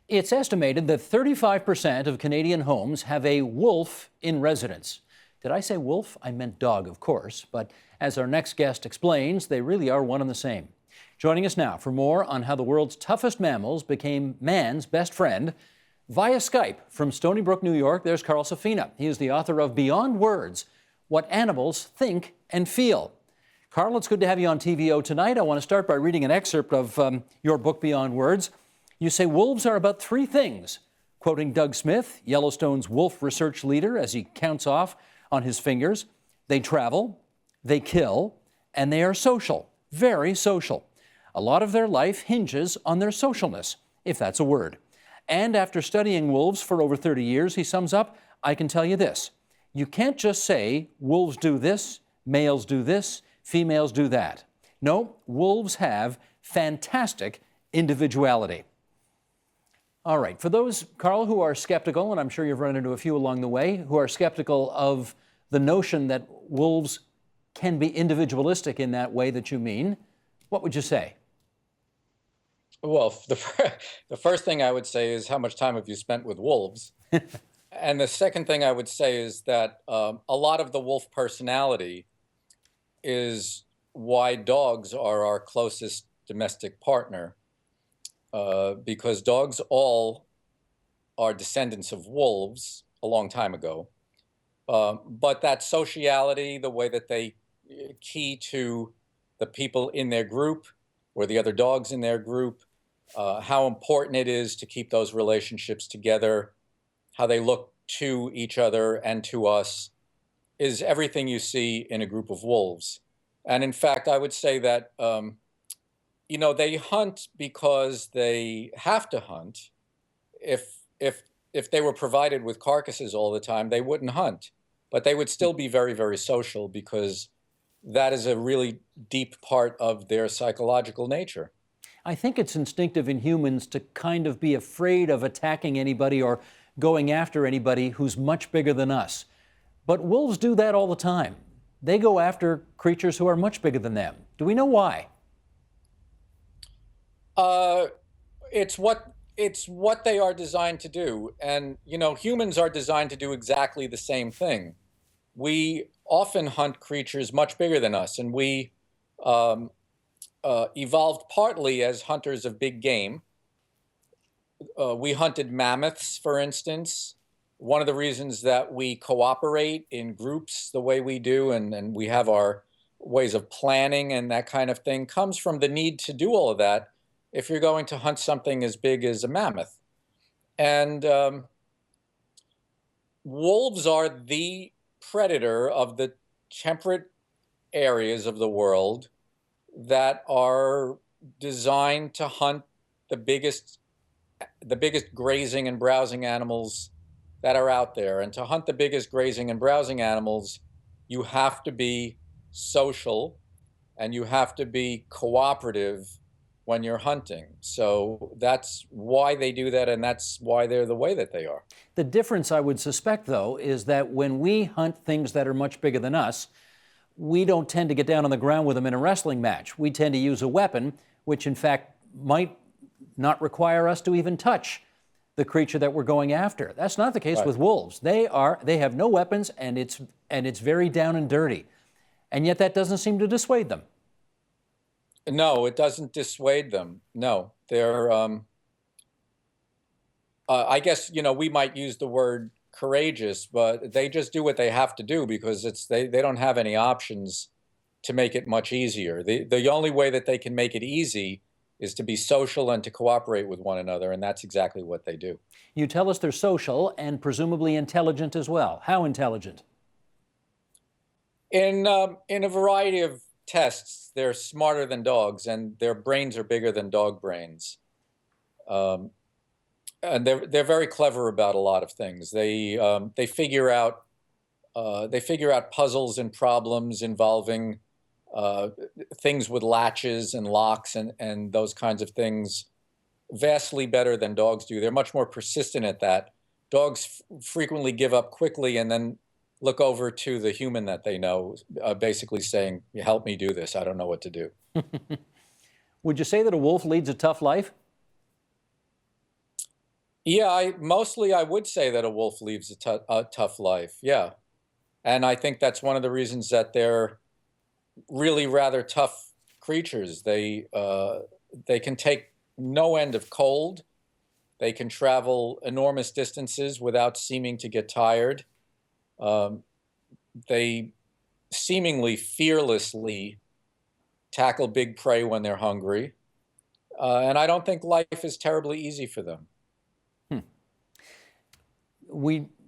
It's estimated that 35% of Canadian homes have a wolf in residence. Did I say wolf? I meant dog, of course, but as our next guest explains, they really are one and the same. Joining us now for more on how the world's toughest mammals became man's best friend, via Skype from Stony Brook, New York, there's Carl Safina. He is the author of Beyond Words, What Animals Think and Feel. Carl, it's good to have you on TVO tonight. I want to start by reading an excerpt of your book, Beyond Words. You say wolves are about three things, quoting Doug Smith, Yellowstone's wolf research leader, as he counts off on his fingers. They travel, they kill, and they are social, very social. A lot of their life hinges on their socialness, if that's a word. And after studying wolves for over 30 years, he sums up, I can tell you this. You can't just say wolves do this, males do this, females do that. No, wolves have fantastic individuality. All right, for those, Carl, who are skeptical, and I'm sure you've run into a few along the way, who are skeptical of the notion that wolves can be individualistic in that way that you mean, what would you say? Well, the first thing I would say is how much time have you spent with wolves? And the second thing I would say is that a lot of the wolf personality is why dogs are our closest domestic partner. Because dogs all are descendants of wolves a long time ago. But that sociality, the way that they key to the people in their group or the other dogs in their group, how important it is to keep those relationships together, how they look to each other and to us, is everything you see in a group of wolves. And in fact, I would say that they hunt because they have to hunt. If they were provided with carcasses all the time, they wouldn't hunt. But they would still be very, very social because that is a really deep part of their psychological nature. I think it's instinctive in humans to kind of be afraid of attacking anybody or going after anybody who's much bigger than us. But wolves do that all the time. They go after creatures who are much bigger than them. Do we know why? It's what they are designed to do. And, humans are designed to do exactly the same thing. We often hunt creatures much bigger than us, and we evolved partly as hunters of big game. We hunted mammoths, for instance. One of the reasons that we cooperate in groups the way we do, and we have our ways of planning and that kind of thing, comes from the need to do all of that if you're going to hunt something as big as a mammoth. And wolves are the predator of the temperate areas of the world that are designed to hunt the biggest grazing and browsing animals that are out there. And to hunt the biggest grazing and browsing animals, you have to be social and you have to be cooperative when you're hunting. So that's why they do that, and that's why they're the way that they are. The difference, I would suspect, though, is that when we hunt things that are much bigger than us, we don't tend to get down on the ground with them in a wrestling match. We tend to use a weapon, which in fact might not require us to even touch the creature that we're going after. That's not the case with wolves. They have no weapons, and it's very down and dirty. And yet that doesn't seem to dissuade them. No, it doesn't dissuade them. No, they're, I guess, we might use the word courageous, but they just do what they have to do because they don't have any options to make it much easier. The only way that they can make it easy is to be social and to cooperate with one another, and that's exactly what they do. You tell us they're social and presumably intelligent as well. How intelligent? In a variety of tests, they're smarter than dogs, and their brains are bigger than dog brains. And they're very clever about a lot of things. They figure out puzzles and problems involving things with latches and locks and those kinds of things vastly better than dogs do. They're much more persistent at that. Dogs frequently give up quickly and then look over to the human that they know, basically saying, help me do this. I don't know what to do. Would you say that a wolf leads a tough life? Yeah, I would say that a wolf leaves a tough life. Yeah, and I think that's one of the reasons that they're really rather tough creatures. They can take no end of cold. They can travel enormous distances without seeming to get tired. Um, they seemingly fearlessly tackle big prey when they're hungry. And I don't think life is terribly easy for them. Hmm.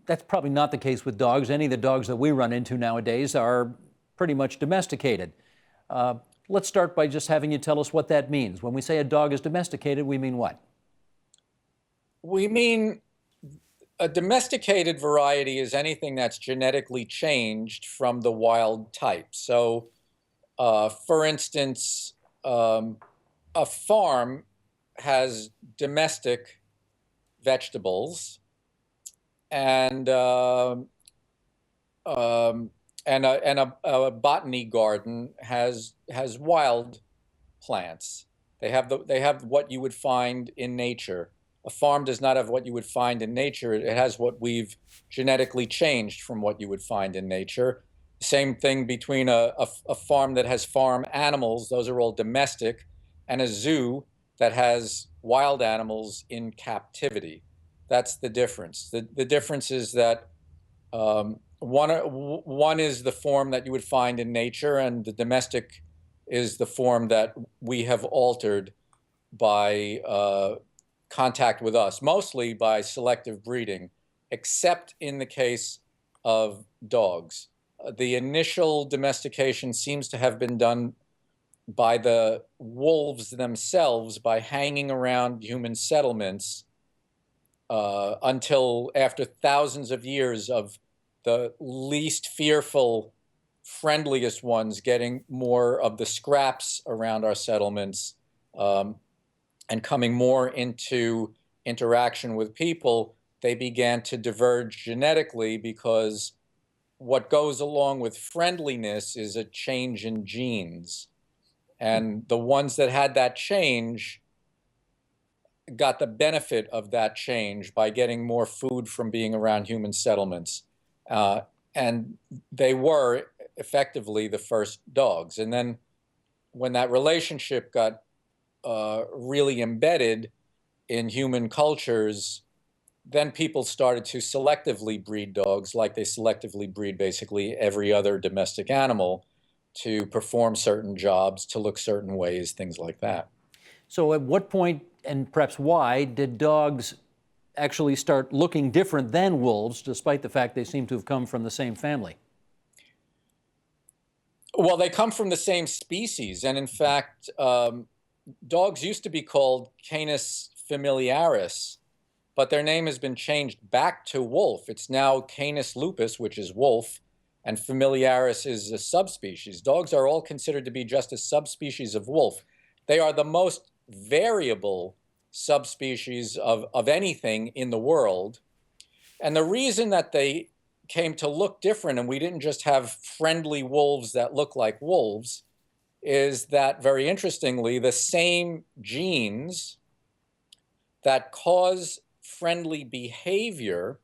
That's probably not the case with dogs. Any of the dogs that we run into nowadays are pretty much domesticated. Uh, let's start by just having you tell us what that means. When we say a dog is domesticated, we mean what? We mean a domesticated variety is anything that's genetically changed from the wild type. So, for instance, a farm has domestic vegetables, and um, a botany garden has wild plants. They have what you would find in nature. A farm does not have what you would find in nature. It has what we've genetically changed from what you would find in nature. Same thing between a farm that has farm animals, those are all domestic, and a zoo that has wild animals in captivity. That's the difference. The difference is that one is the form that you would find in nature, and the domestic is the form that we have altered by contact with us, mostly by selective breeding, except in the case of dogs. The initial domestication seems to have been done by the wolves themselves by hanging around human settlements until after thousands of years of the least fearful, friendliest ones getting more of the scraps around our settlements um, and coming more into interaction with people, they began to diverge genetically because what goes along with friendliness is a change in genes. And the ones that had that change got the benefit of that change by getting more food from being around human settlements. Uh, and they were effectively the first dogs. And then when that relationship got really embedded in human cultures, then people started to selectively breed dogs like they selectively breed basically every other domestic animal to perform certain jobs, to look certain ways, things like that. So, at what point, and perhaps why, did dogs actually start looking different than wolves, despite the fact they seem to have come from the same family? Well, they come from the same species. And in fact, dogs used to be called Canis familiaris, but their name has been changed back to wolf. It's now Canis lupus, which is wolf, and familiaris is a subspecies. Dogs are all considered to be just a subspecies of wolf. They are the most variable subspecies of anything in the world. And the reason that they came to look different, and we didn't just have friendly wolves that look like wolves, is that very interestingly, the same genes that cause friendly behavior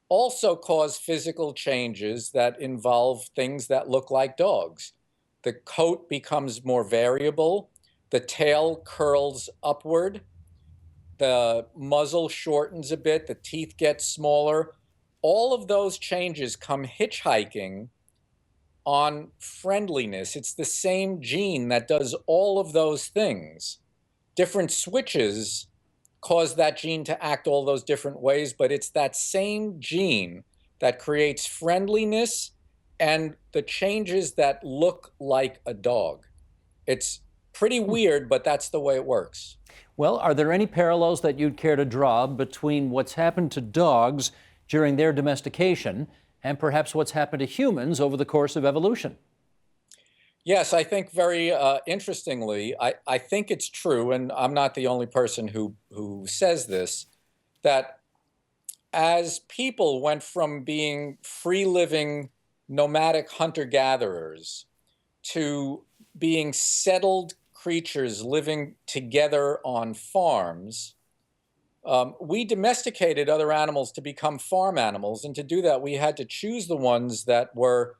also cause physical changes that involve things that look like dogs. The coat becomes more variable, the tail curls upward, the muzzle shortens a bit, the teeth get smaller. All of those changes come hitchhiking on friendliness. It's the same gene that does all of those things. Different switches cause that gene to act all those different ways, but it's that same gene that creates friendliness and the changes that look like a dog. It's pretty weird, but that's the way it works. Well, are there any parallels that you'd care to draw between what's happened to dogs during their domestication and perhaps what's happened to humans over the course of evolution? Yes, I think very interestingly, I think it's true, and I'm not the only person who says this, that as people went from being free living nomadic hunter gatherers to being settled creatures living together on farms, We domesticated other animals to become farm animals, and to do that, we had to choose the ones that were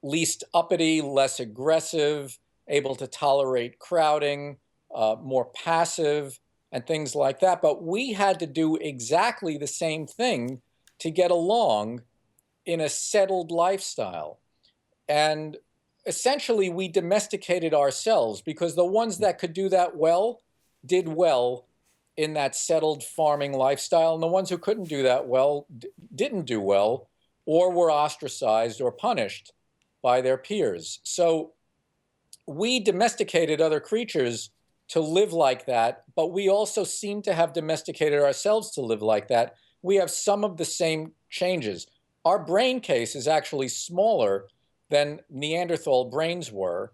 least uppity, less aggressive, able to tolerate crowding, more passive, and things like that. But we had to do exactly the same thing to get along in a settled lifestyle. And essentially, we domesticated ourselves because the ones that could do that well did well in that settled farming lifestyle. And the ones who couldn't do that well didn't do well, or were ostracized or punished by their peers. So we domesticated other creatures to live like that, but we also seem to have domesticated ourselves to live like that. We have some of the same changes. Our brain case is actually smaller than Neanderthal brains were.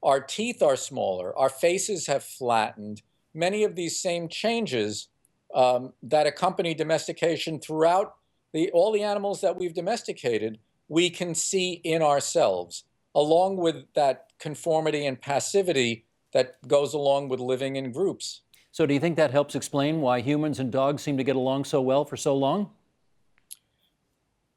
Our teeth are smaller. Our faces have flattened. Many of these same changes that accompany domestication throughout all the animals that we've domesticated, we can see in ourselves, along with that conformity and passivity that goes along with living in groups. So do you think that helps explain why humans and dogs seem to get along so well for so long?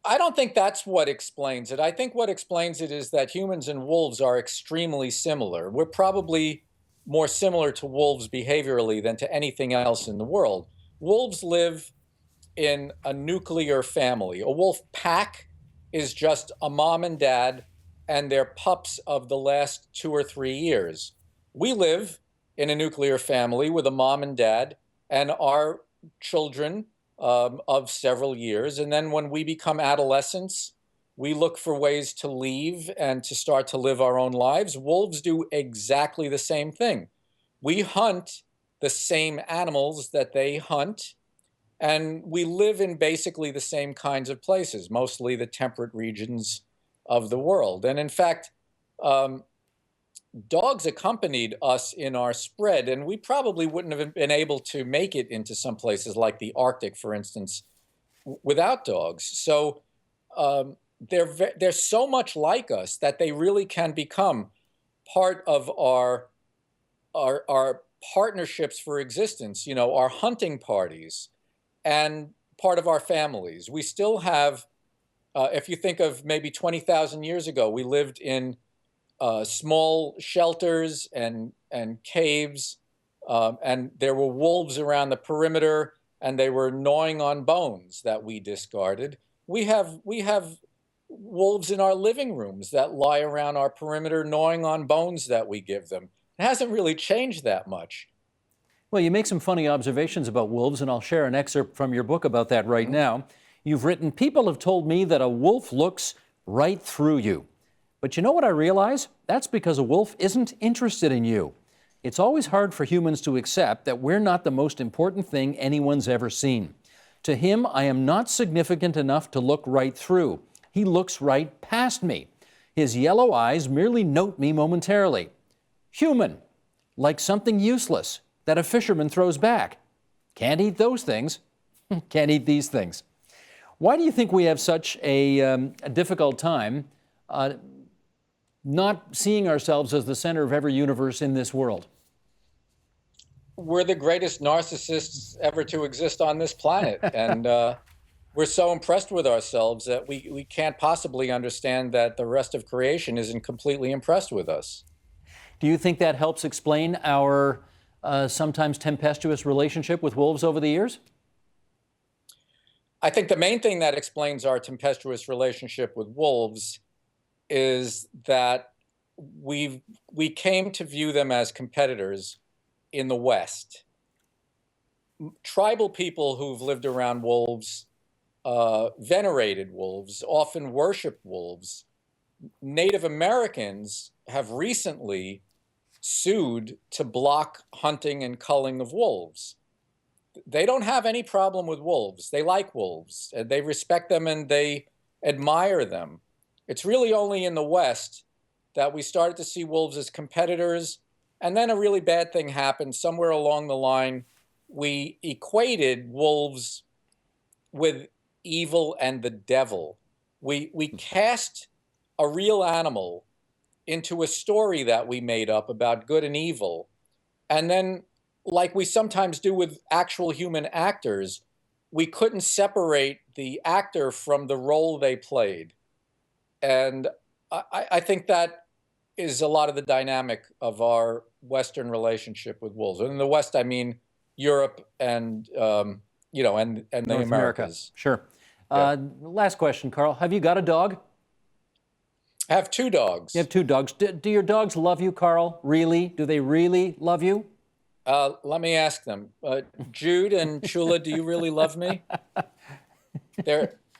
I don't think that's what explains it. I think what explains it is that humans and wolves are extremely similar. We're probably more similar to wolves behaviorally than to anything else in the world. Wolves live in a nuclear family. A wolf pack is just a mom and dad and their pups of the last 2 or 3 years. We live in a nuclear family with a mom and dad and our children of several years. And then when we become adolescents, we look for ways to leave and to start to live our own lives. Wolves do exactly the same thing. We hunt the same animals that they hunt, and we live in basically the same kinds of places, mostly the temperate regions of the world. And in fact, dogs accompanied us in our spread, and we probably wouldn't have been able to make it into some places like the Arctic, for instance, without dogs. So they're so much like us that they really can become part of our partnerships for existence. You know, our hunting parties, and part of our families. We still have, if you think of maybe 20,000 years ago, we lived in small shelters and caves, and there were wolves around the perimeter, and they were gnawing on bones that we discarded. We have wolves in our living rooms that lie around our perimeter, gnawing on bones that we give them. It hasn't really changed that much. Well, you make some funny observations about wolves, and I'll share an excerpt from your book about that right now. You've written, "People have told me that a wolf looks right through you. But you know what I realize? That's because a wolf isn't interested in you. It's always hard for humans to accept that we're not the most important thing anyone's ever seen. To him, I am not significant enough to look right through. He looks right past me. His yellow eyes merely note me momentarily. Human, like something useless that a fisherman throws back. Can't eat those things. Can't eat these things." Why do you think we have such a difficult time not seeing ourselves as the center of every universe in this world? We're the greatest narcissists ever to exist on this planet. And we're so impressed with ourselves that we can't possibly understand that the rest of creation isn't completely impressed with us. Do you think that helps explain our sometimes tempestuous relationship with wolves over the years? I think the main thing that explains our tempestuous relationship with wolves is that we came to view them as competitors in the West. Tribal people who've lived around wolves venerated wolves, often worshiped wolves. Native Americans have recently sued to block hunting and culling of wolves. They don't have any problem with wolves. They like wolves. They respect them and they admire them. It's really only in the West that we started to see wolves as competitors. And then a really bad thing happened. Somewhere along the line, we equated wolves with evil and the devil. We cast a real animal into a story that we made up about good and evil. And then like we sometimes do with actual human actors, we couldn't separate the actor from the role they played. And I think that is a lot of the dynamic of our Western relationship with wolves. And in the West, I mean Europe and and the North America. Americas. Sure. Yeah. Last question, Carl. Have you got a dog? I have 2 dogs. You have 2 dogs. Do your dogs love you, Carl? Really? Do they really love you? Let me ask them. Jude and Chula, do you really love me?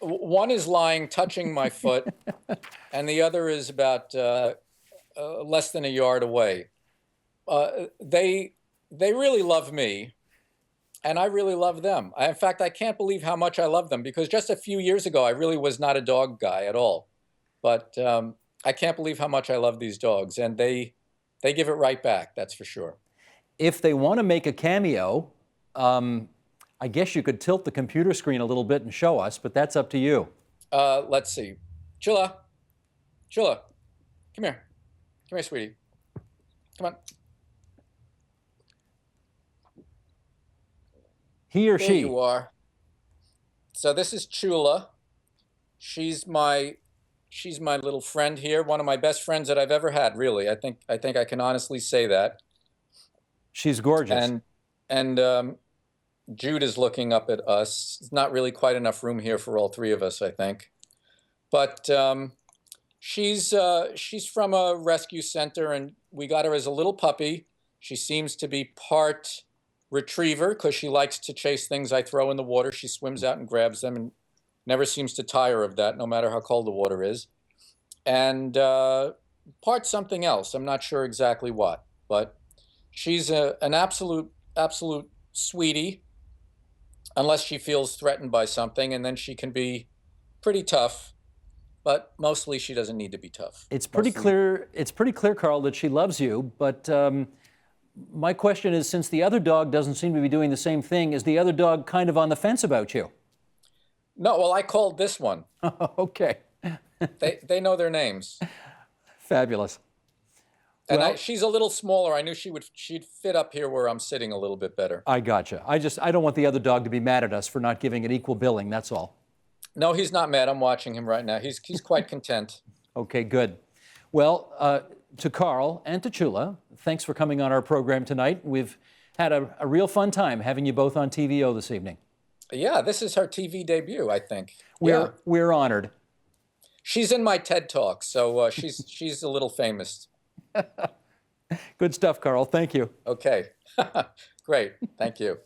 One is lying, touching my foot, and the other is about less than a yard away. They really love me, and I really love them. In fact, I can't believe how much I love them, because just a few years ago, I really was not a dog guy at all. But I can't believe how much I love these dogs, and they give it right back, that's for sure. If they want to make a cameo, I guess you could tilt the computer screen a little bit and show us, but that's up to you. Let's see. Chula, come here. Come here, sweetie. Come on. He or There she? you are. So this is Chula. She's my little friend here, one of my best friends that I've ever had, really. I think I can honestly say that. She's gorgeous. And Jude is looking up at us. There's not really quite enough room here for all 3 of us, I think. But she's from a rescue center, and we got her as a little puppy. She seems to be part retriever because she likes to chase things I throw in the water. She swims out and grabs them and never seems to tire of that, no matter how cold the water is. And part something else. I'm not sure exactly what, but she's an absolute sweetie, unless she feels threatened by something, and then she can be pretty tough, but mostly she doesn't need to be tough. It's pretty clear, Carl, that she loves you, but my question is, since the other dog doesn't seem to be doing the same thing, is the other dog kind of on the fence about you? No, well, I called this one. Okay. They know their names. Fabulous. And Well, she's a little smaller. I knew she'd fit up here where I'm sitting a little bit better. I gotcha. I don't want the other dog to be mad at us for not giving it equal billing, that's all. No, he's not mad. I'm watching him right now. He's quite content. Okay, good. Well, to Carl and to Chula, thanks for coming on our program tonight. We've had a real fun time having you both on TVO this evening. Yeah, this is her TV debut, I think. We're honored. She's in my TED Talk, so she's a little famous. Good stuff, Carl. Thank you. Okay. Great. Thank you.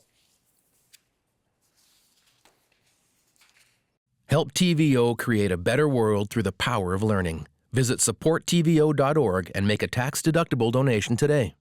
Help TVO create a better world through the power of learning. Visit supporttvo.org and make a tax-deductible donation today.